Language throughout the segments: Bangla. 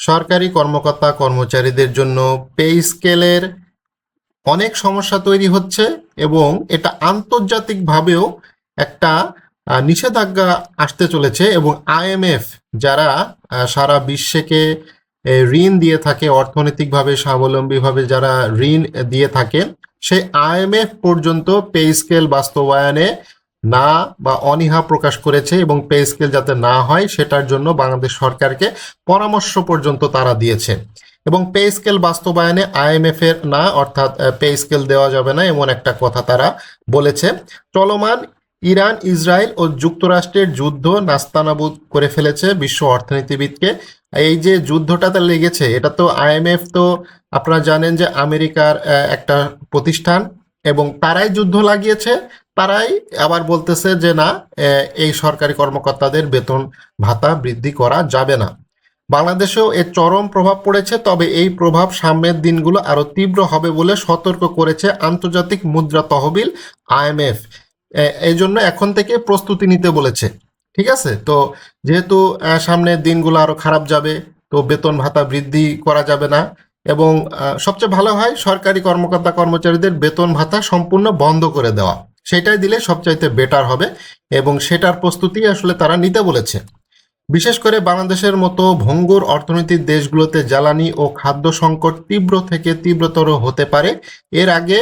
সরকারি কর্মকর্তা কর্মচারীদের জন্য পে স্কেলের অনেক সমস্যা তৈরি হচ্ছে এবং এটা আন্তর্জাতিকভাবেও একটা নিষেধাজ্ঞা আসতে চলেছে। এবং আইএমএফ যারা সারা বিশ্বকে ঋণ দিয়ে থাকে, অর্থনৈতিকভাবে স্বাবলম্বীভাবে যারা ঋণ দিয়ে থাকে, সেই আইএমএফ পর্যন্ত পে স্কেল বাস্তবায়নে না বা অনীহা প্রকাশ করেছে এবং পে স্কেল যাতে না হয় সেটার জন্য বাংলাদেশ সরকারকে পরামর্শ পর্যন্ত তারা দিয়েছে। এবং পে স্কেল বাস্তবায়নে আইএমএফ এর না, অর্থাৎ পে স্কেল দেওয়া যাবে না এমন একটা কথা তারা বলেছে। চলমান ইরান, ইসরায়েল ও যুক্তরাষ্ট্রের যুদ্ধ নাস্তানাবুদ করে ফেলেছে বিশ্ব অর্থনীতিবিদকে। এই যে যুদ্ধটাতে লেগেছে, এটা তো আইএমএফ তো আপনারা জানেন যে আমেরিকার একটা প্রতিষ্ঠান এবং তারাই যুদ্ধ লাগিয়েছে। তারাই আবার বলতেছে যে না, এই সরকারি কর্মকর্তাদের বেতন ভাতা বৃদ্ধি করা যাবে না। বাংলাদেশেও এর চরম প্রভাব পড়েছে, তবে এই প্রভাব সামনের দিনগুলো আরো তীব্র হবে বলে সতর্ক করেছে আন্তর্জাতিক মুদ্রা তহবিল আইএমএফ। এই জন্য এখন থেকে প্রস্তুতি নিতে বলেছে। ঠিক আছে, তো যেহেতু সামনের দিনগুলো আরো খারাপ যাবে, তো বেতন ভাতা বৃদ্ধি করা যাবে না এবং সবচেয়ে ভালো হয় সরকারি কর্মকর্তা কর্মচারীদের বেতন ভাতা সম্পূর্ণ বন্ধ করে দেওয়া। সেটাই দিলে সবচাইতে বেটার হবে এবং সেটার প্রস্তুতি আসলে তারা নিতে বলেছে। বিশেষ করে বাংলাদেশের মতো ভঙ্গুর অর্থনীতির দেশগুলোতে জ্বালানি ও খাদ্য সংকট তীব্র থেকে তীব্রতর হতে পারে। এর আগে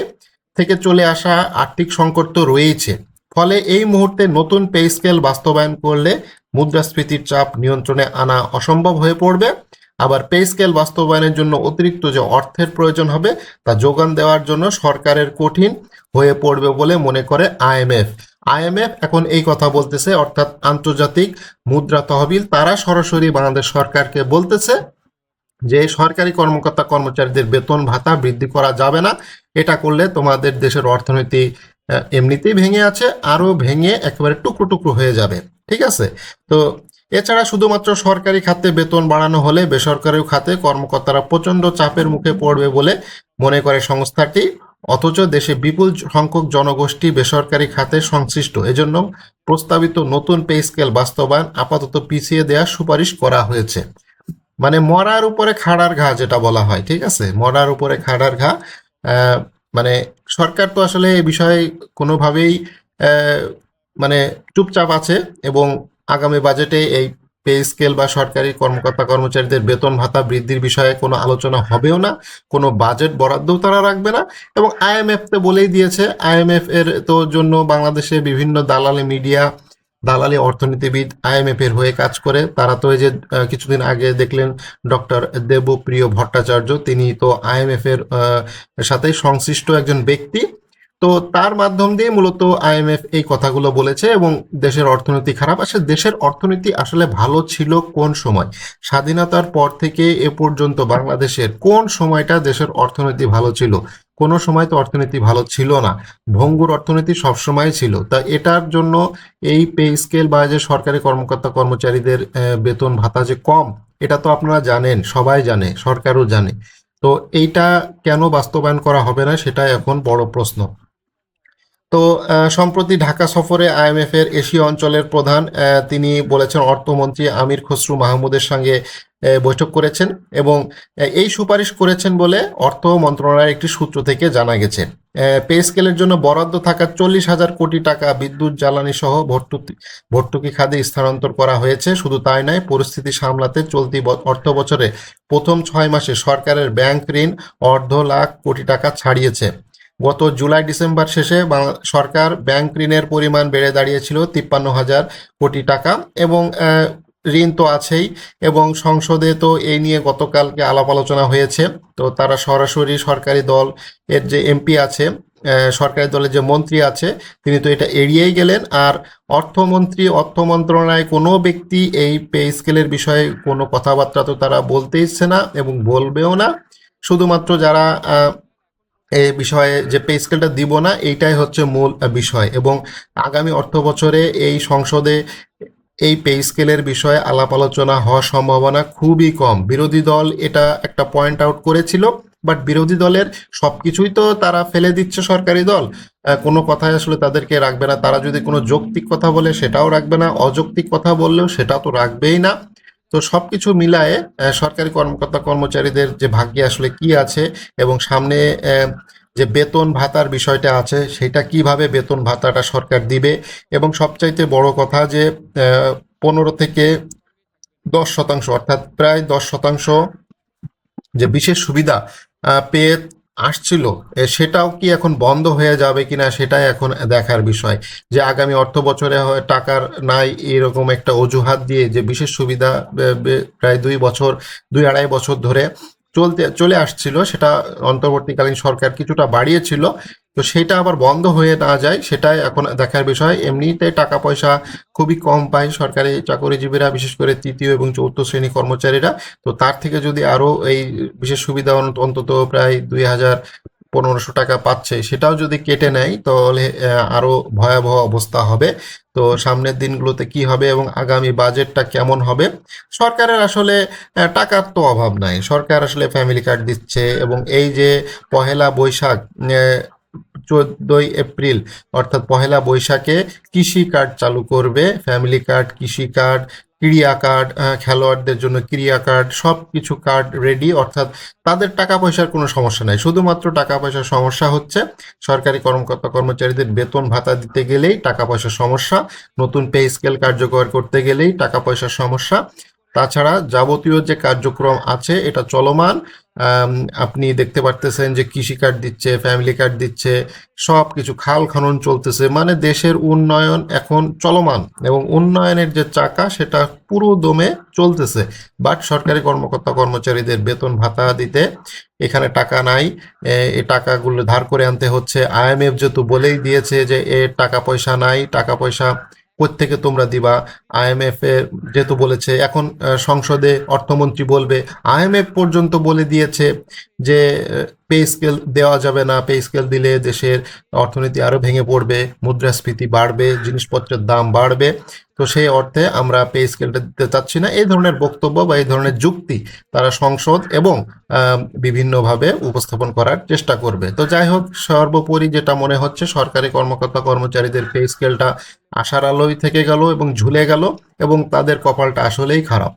থেকে চলে আসা আর্থিক সংকট তো রয়েইছে। ফলে এই মুহূর্তে নতুন পে স্কেল বাস্তবায়ন করলে মুদ্রাস্ফীতির চাপ নিয়ন্ত্রণে আনা অসম্ভব হয়ে পড়বে। আবার পে স্কেল বাস্তবায়নের জন্য অতিরিক্ত যে অর্থের প্রয়োজন হবে তা যোগান দেওয়ার জন্য সরকারের কঠিন হয়ে পড়বে বলে মনে করে আইএমএফ। আইএমএফ এখন এই কথা বলতেছে, অর্থাৎ আন্তর্জাতিক মুদ্রা তহবিল তারা সরাসরি বাংলাদেশ সরকারকে বলতেছে যে সরকারি কর্মকর্তা কর্মচারীদের বেতন ভাতা বৃদ্ধি করা যাবে না। এটা করলে তোমাদের দেশের অর্থনীতি এমনিতেই ভেঙে আছে, আরো ভেঙে একেবারে টুকরো টুকরো হয়ে যাবে। ঠিক আছে, তো এছাড়া শুধুমাত্র সরকারি খাতে বেতন বাড়ানো হলে বেসরকারি খাতে কর্মকর্তারা প্রচন্ড চাপের মুখে পড়বে বলে মনে করে সংস্থাটি। অথচ দেশে বিপুল সংখ্যক জনগোষ্ঠী বেসরকারি খাতে সংশ্লিষ্ট, এজন্য প্রস্তাবিত নতুন পে স্কেল বাস্তবায়ন আপাতত পিছিয়ে দেওয়ার সুপারিশ করা হয়েছে। মানে মরার উপরে খাড়ার ঘা যেটা বলা হয়, ঠিক আছে, মরার উপরে খাড়ার ঘা। মানে সরকার তো আসলে এই বিষয়ে কোনোভাবেই মানে চুপচাপ আছে এবং আগামী বাজেটে এই পে স্কেল বা সরকারি কর্মকর্তা কর্মচারীদের বেতন ভাতা বৃদ্ধির বিষয়ে কোনো আলোচনা হবেও না, কোনো বাজেট বরাদ্দও তারা রাখবে না। এবং আইএমএফ তো বলেই দিয়েছে, আইএমএফ এর তো জন্য বাংলাদেশে বিভিন্ন দালালি মিডিয়া, দালালি অর্থনীতিবিদ আইএমএফ এর হয়ে কাজ করে। তারা তো এই যে কিছুদিন আগে দেখলেন ডক্টর দেবপ্রিয় ভট্টাচার্য, তিনি তো আইএমএফ এর সাথে সংশ্লিষ্ট একজন ব্যক্তি। তো তার মাধ্যম দিয়ে মূলত আইএমএফ এই কথাগুলো বলেছে এবং দেশের অর্থনীতি খারাপ। আসলে দেশের অর্থনীতি আসলে ভালো ছিল কোন সময়? স্বাধীনতার পর থেকে এ পর্যন্ত বাংলাদেশের কোন সময়টা দেশের অর্থনীতি ভালো ছিল? কোনো সময় তো অর্থনীতি ভালো ছিল না, ভঙ্গুর অর্থনীতি সবসময় ছিল। তা এটার জন্য এই পে স্কেল বা যে সরকারি কর্মকর্তা কর্মচারীদের বেতন ভাতা যে কম, এটা তো আপনারা জানেন, সবাই জানে, সরকারও জানে। তো এইটা কেন বাস্তবায়ন করা হবে না সেটাই এখন বড় প্রশ্ন। তো সম্প্রতি ঢাকা সফরে আইএমএফ এর এশীয় অঞ্চলের প্রধান তিনি বলেছেন অর্থমন্ত্রী আমির খসরু মাহমুদের সঙ্গে বৈঠক করেছেন এবং এই সুপারিশ করেছেন বলে অর্থ মন্ত্রণালয়ের একটি সূত্র থেকে জানা গেছে। পে স্কেলের জন্য বরাদ্দ থাকা 40,000 কোটি টাকা বিদ্যুৎ জ্বালানি সহ ভর্তুকি খাতে স্থানান্তর করা হয়েছে। শুধু তাই নয়, পরিস্থিতি সামলাতে চলতি অর্থ বছরে প্রথম 6 মাসে সরকারের ব্যাংক ঋণ 1,50,000 কোটি টাকা ছাড়িয়েছে। গত জুলাই ডিসেম্বর শেষে সরকার ব্যাংক ঋণের পরিমাণ বেড়ে দাঁড়িয়েছিল 53,000 কোটি টাকা এবং ঋণ তো আছেই এবং সংসদে তো এই নিয়ে গতকালকে আলাপ আলোচনা হয়েছে। তো তারা সরাসরি সরকারি দল এর যে এমপি আছে, সরকারি দলের যে মন্ত্রী আছে, তিনি তো এটা এড়িয়েই গেলেন। আর অর্থমন্ত্রী, অর্থ মন্ত্রণালয় কোনো ব্যক্তি এই পে স্কেলের বিষয়ে কোনো কথাবার্তা তো তারা বলতে ইচ্ছে না এবং বলবেও না। শুধুমাত্র যারা এই বিষয়ে যে পে স্কেলটা দিব না, এইটাই হচ্ছে মূল বিষয়। এবং আগামী অর্থ বছরে এই সংসদে এই পে স্কেলের বিষয়ে আলাপ আলোচনা হওয়ার সম্ভাবনা খুবই কম। বিরোধী দল এটা একটা পয়েন্ট আউট করেছিল, বাট বিরোধী দলের সবকিছুই তো তারা ফেলে দিচ্ছে সরকারি দল, কোনো কথাই আসলে তাদেরকে রাখবে না। তারা যদি কোনো যৌক্তিক কথা বলে সেটাও রাখবে না, অযৌক্তিক কথা বললেও সেটা তো রাখবেই না। তো সবকিছু মিলায়ে সরকারি কর্মকর্তা কর্মচারীদের যে ভাগ্যে আসলে কি আছে এবং সামনে যে বেতন ভাতার বিষয়টা আছে সেটা কিভাবে বেতন ভাতাটা সরকার দিবে, এবং সবচাইতে বড় কথা যে 15 থেকে 10% অর্থাৎ প্রায় 10% যে বিশেষ সুবিধা পেয়ে আসছিল, সেটাও কি এখন বন্ধ হয়ে যাবে কিনা সেটাই এখন দেখার বিষয়। যে আগামী অর্থ বছরে টাকার নাই এরকম একটা অজুহাত দিয়ে যে বিশেষ সুবিধা প্রায় 2 বছর 2-2.5 বছর ধরে চলে আসছিল, সেটা অন্তর্বর্তীকালীন সরকার কিছুটা বাড়িয়েছিল, তো সেটা আবার বন্ধ হয়ে না যায় সেটাই এখন দেখার বিষয়। এমনিতে টাকা পয়সা খুবই কম পায় সরকারি চাকরিজীবীরা, বিশেষ করে তৃতীয় এবং চতুর্থ শ্রেণী কর্মচারীরা। তো তার থেকে যদি আরো এই বিশেষ সুবিধা অন্তত প্রায় 2,000-1,500 টাকা পাচ্ছে, সেটাও যদি কেটে নেয় তাহলে আরো ভয়াবহ অবস্থা হবে। তো সামনের দিনগুলোতে কি হবে এবং আগামী বাজেটটা কেমন হবে? সরকারের আসলে টাকার তো অভাব নাই, সরকার আসলে ফ্যামিলি কার্ড দিচ্ছে, এবং এই যে পহেলা বৈশাখ 14ই এপ্রিল অর্থাৎ পহেলা বৈশাখে কৃষি কার্ড চালু করবে, ফ্যামিলি কার্ড, কৃষি কার্ড, ক্রিয়া কার্ড, খেলোয়াড়দের জন্য ক্রিয়া কার্ড, সব কিছু কার্ড রেডি, অর্থাৎ তাদের টাকা পয়সার কোনো সমস্যা নাই। শুধুমাত্র টাকা পয়সার সমস্যা হচ্ছে সরকারি কর্মকর্তা কর্মচারীদের বেতন ভাতা দিতে গেলেই টাকা পয়সার সমস্যা, নতুন পে স্কেল কার্যকর করতে গেলেই টাকা পয়সার সমস্যা। তাছাড়া যাবতীয় যে কার্যক্রম আছে এটা চলমান। আপনি দেখতে পারতেছেন যে কৃষি কার্ড দিচ্ছে, ফ্যামিলি কার্ড দিচ্ছে, সব কিছু খাল খনন চলতেছে, মানে দেশের উন্নয়ন এখন চলমান এবং উন্নয়নের যে চাকা সেটা পুরো দমে চলতেছে। বাট সরকারি কর্মকর্তা কর্মচারীদের বেতন ভাতা দিতে এখানে টাকা নাই। এই টাকাগুলো ধার করে আনতে হচ্ছে। IMF যেহেতু বলেই দিয়েছে যে এর টাকা পয়সা নাই, টাকা পয়সা কোত্থেকে তোমরা দিবা? IMF এর যেহেতু বলেছে, এখন সংসদে অর্থমন্ত্রী বলবে, IMF পর্যন্ত বলে দিয়েছে যে পে স্কেল দেওয়া যাবে না, পে স্কেল দিলে দেশের অর্থনীতি আরো ভেঙে পড়বে, মুদ্রাস্ফীতি বাড়বে, জিনিসপত্রের দাম বাড়বে। তো সেই অর্থে আমরা পে স্কেলটা দিতে চাচ্ছি না, এই ধরনের বক্তব্য বা এই ধরনের যুক্তি তারা সংসদ এবং বিভিন্নভাবে উপস্থাপন করার চেষ্টা করবে। তো যাই হোক, সর্বোপরি যেটা মনে হচ্ছে সরকারি কর্মকর্তা কর্মচারীদের পে স্কেলটা আশার আলোয় থেকে গেল এবং ঝুলে গেল, এবং তাদের কপালটা আসলেই খারাপ।